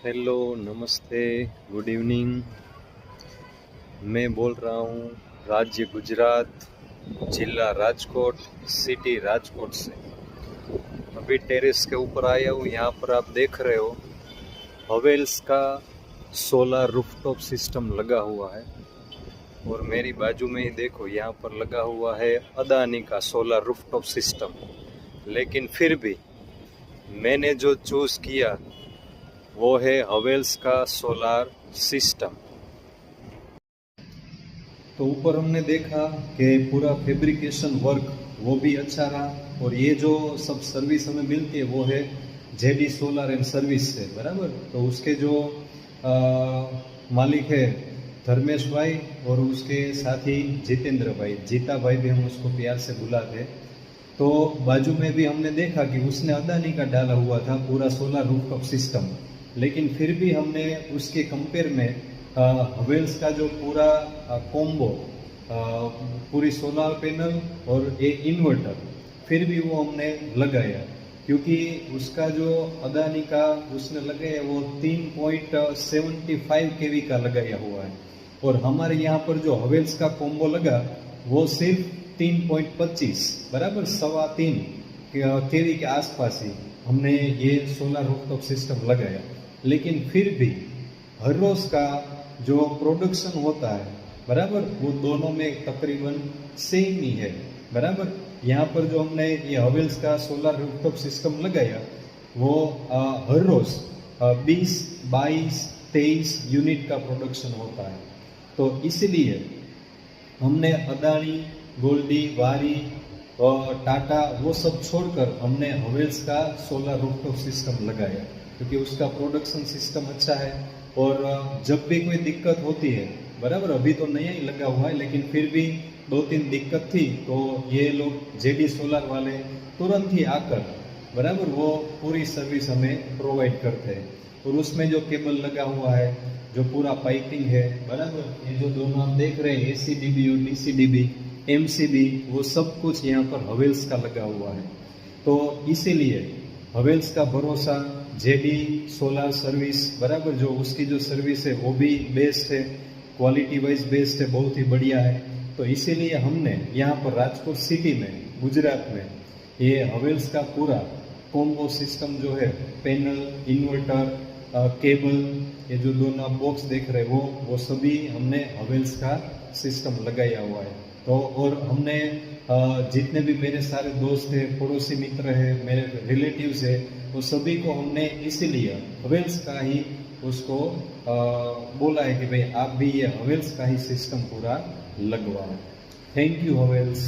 Hello, नमस्ते, good evening. मैं बोल रहा हूँ राज्य गुजरात, जिला राजकोट, सिटी राजकोट से। अभी टेरेस के ऊपर आया हूँ। यहाँ पर आप देख रहे हो हवेल्स का सोलर रूफटॉप सिस्टम लगा हुआ है। और मेरी बाजू में ही देखो, यहाँ पर लगा हुआ है अदानी का सोलर रूफटॉप सिस्टम। लेकिन फिर भी मैंने जो चूज़ किया वो है हवेल्स का सोलार सिस्टम। तो ऊपर हमने देखा कि पूरा फैब्रिकेशन वर्क वो भी अच्छा रहा। और ये जो सब सर्विस हमें मिलती है वो है जेडी सोलर एंड सर्विस से, बराबर। तो उसके जो मालिक है धर्मेश भाई, और उसके साथी जितेंद्र भाई, जीता भाई भी हम उसको प्यार से बुलाते हैं। तो बाजू में भी हमने देखा कि उसने अदानी का डाला हुआ था पूरा सोलर रूफटॉप सिस्टम। लेकिन फिर भी हमने उसके कंपेयर में हवेल्स का जो पूरा कॉम्बो, पूरी सोलर पैनल और एक इन्वर्टर, फिर भी वो हमने लगाया। क्योंकि उसका जो अदानी का उसने लगाया वो 3.75 केवी का लगाया हुआ है। और हमारे यहाँ पर जो हवेल्स का कॉम्बो लगा वो सिर्फ 3.25, बराबर 3.25 केवी के आसपास ही हमने ये सोलर रूफटॉप सिस्टम लगाया। लेकिन फिर भी हर रोज का जो प्रोडक्शन होता है, बराबर, वो दोनों में तकरीबन सेम ही है, बराबर। यहाँ पर जो हमने ये हवेल्स का सोलर रूफटॉप सिस्टम लगाया वो हर रोज 20, 22, 23 यूनिट का प्रोडक्शन होता है। तो इसलिए हमने अदानी, गोल्डी, वारी और टाटा वो सब छोड़कर हमने हवेल्स का सोलर रूफटॉप सिस्टम लगाया। क्योंकि उसका प्रोडक्शन सिस्टम अच्छा है। और जब भी कोई दिक्कत होती है, बराबर, अभी तो नया ही लगा हुआ है लेकिन फिर भी 2-3 दिक्कत थी, तो ये लोग जेडी सोलर वाले तुरंत ही आकर, बराबर, वो पूरी सर्विस हमें प्रोवाइड करते हैं। और उसमें जो केबल लगा हुआ है, जो पूरा पाइपिंग है, बराबर, ये जो दोनों आप देख रहे हैं ACDB और DCDB, MCB, वो सब कुछ यहाँ पर हवेल्स का लगा हुआ है। तो इसीलिए हवेल्स का भरोसा, जेडी सोलर सर्विस, बराबर, जो उसकी जो सर्विस है वो भी बेस्ट है, क्वालिटी वाइज बेस्ट है, बहुत ही बढ़िया है। तो इसीलिए हमने यहाँ पर राजकोट सिटी में, गुजरात में, ये हवेल्स का पूरा कॉम्बो सिस्टम जो है, पैनल, इन्वर्टर, केबल, ये जो दोनों बॉक्स देख रहे हो वो सभी हमने हवेल्स का सिस्टम लगाया हुआ है। तो और हमने जितने भी मेरे सारे दोस्त हैं, पड़ोसी मित्र हैं, मेरे रिलेटिव्स हैं, वो सभी को हमने इसीलिए हवेल्स का ही उसको बोला है कि भाई आप भी ये हवेल्स का ही सिस्टम पूरा लगवाओ। Thank you Havells.